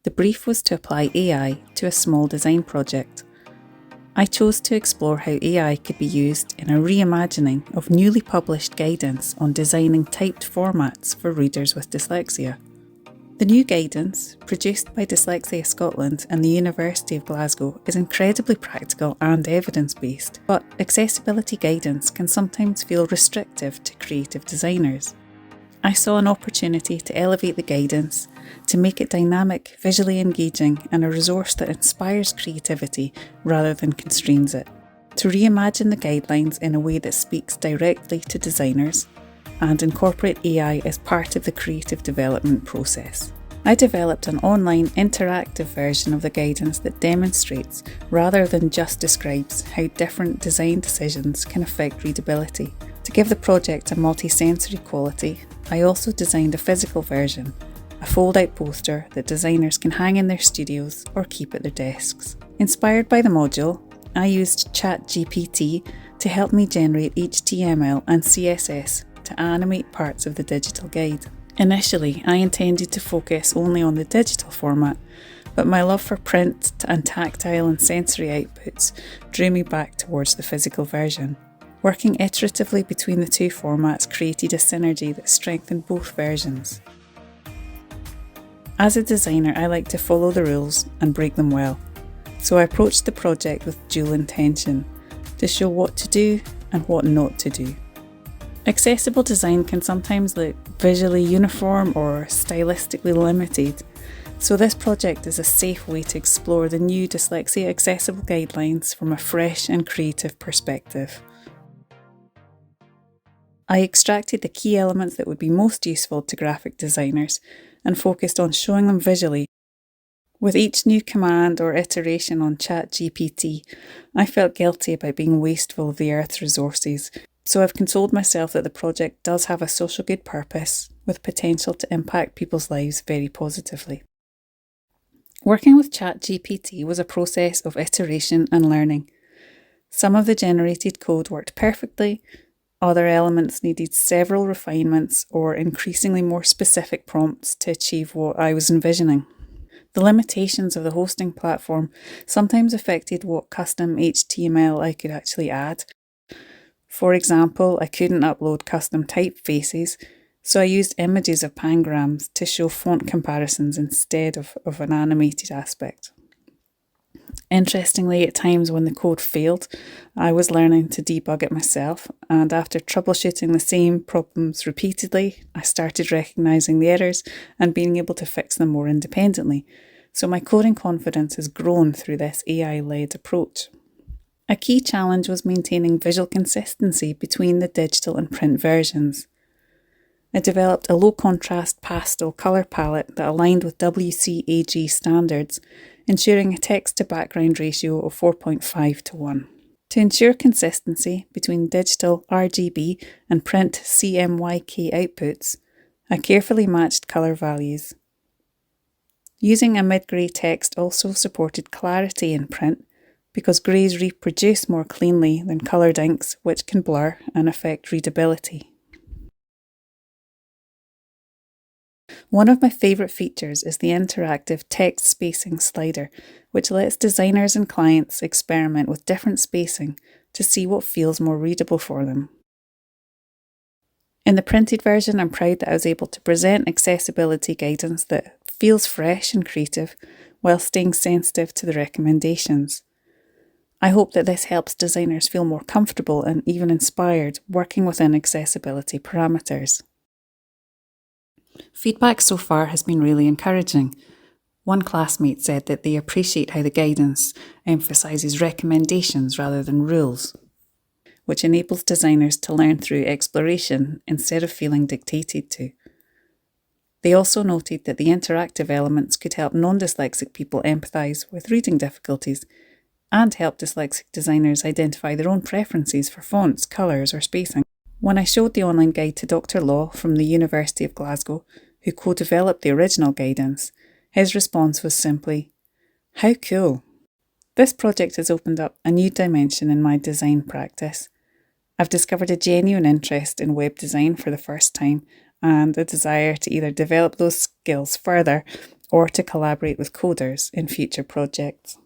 The brief was to apply AI to a small design project. I chose to explore how AI could be used in a reimagining of newly published guidance on designing typed formats for readers with dyslexia. The new guidance, produced by Dyslexia Scotland and the University of Glasgow, is incredibly practical and evidence-based, but accessibility guidance can sometimes feel restrictive to creative designers. I saw an opportunity to elevate the guidance, to make it dynamic, visually engaging, and a resource that inspires creativity rather than constrains it. To reimagine the guidelines in a way that speaks directly to designers and incorporate AI as part of the creative development process. I developed an online interactive version of the guidance that demonstrates, rather than just describes, how different design decisions can affect readability. To give the project a multi-sensory quality, I also designed a physical version, a fold-out poster that designers can hang in their studios or keep at their desks. Inspired by the module, I used ChatGPT to help me generate HTML and CSS to animate parts of the digital guide. Initially, I intended to focus only on the digital format, but my love for print and tactile and sensory outputs drew me back towards the physical version. Working iteratively between the two formats created a synergy that strengthened both versions. As a designer, I like to follow the rules and break them well, so I approached the project with dual intention, to show what to do and what not to do. Accessible design can sometimes look visually uniform or stylistically limited, so this project is a safe way to explore the new dyslexia accessible guidelines from a fresh and creative perspective. I extracted the key elements that would be most useful to graphic designers and focused on showing them visually. With each new command or iteration on ChatGPT, I felt guilty about being wasteful of the Earth's resources, so I've consoled myself that the project does have a social good purpose, with potential to impact people's lives very positively. Working with ChatGPT was a process of iteration and learning. Some of the generated code worked perfectly, other elements needed several refinements or increasingly more specific prompts to achieve what I was envisioning. The limitations of the hosting platform sometimes affected what custom HTML I could actually add. For example, I couldn't upload custom typefaces, so I used images of pangrams to show font comparisons instead of an animated aspect. Interestingly, at times when the code failed, I was learning to debug it myself, and after troubleshooting the same problems repeatedly, I started recognising the errors and being able to fix them more independently. So my coding confidence has grown through this AI-led approach. A key challenge was maintaining visual consistency between the digital and print versions. I developed a low-contrast pastel colour palette that aligned with WCAG standards, ensuring a text-to-background ratio of 4.5:1. To ensure consistency between digital RGB and print CMYK outputs, I carefully matched colour values. Using a mid-grey text also supported clarity in print, because greys reproduce more cleanly than coloured inks, which can blur and affect readability. One of my favourite features is the interactive text spacing slider, which lets designers and clients experiment with different spacing to see what feels more readable for them. In the printed version, I'm proud that I was able to present accessibility guidance that feels fresh and creative while staying sensitive to the recommendations. I hope that this helps designers feel more comfortable and even inspired working within accessibility parameters. Feedback so far has been really encouraging. One classmate said that they appreciate how the guidance emphasises recommendations rather than rules, which enables designers to learn through exploration instead of feeling dictated to. They also noted that the interactive elements could help non-dyslexic people empathise with reading difficulties and help dyslexic designers identify their own preferences for fonts, colours or spacing. When I showed the online guide to Dr. Law from the University of Glasgow, who co-developed the original guidance, his response was simply, "How cool." This project has opened up a new dimension in my design practice. I've discovered a genuine interest in web design for the first time and a desire to either develop those skills further or to collaborate with coders in future projects.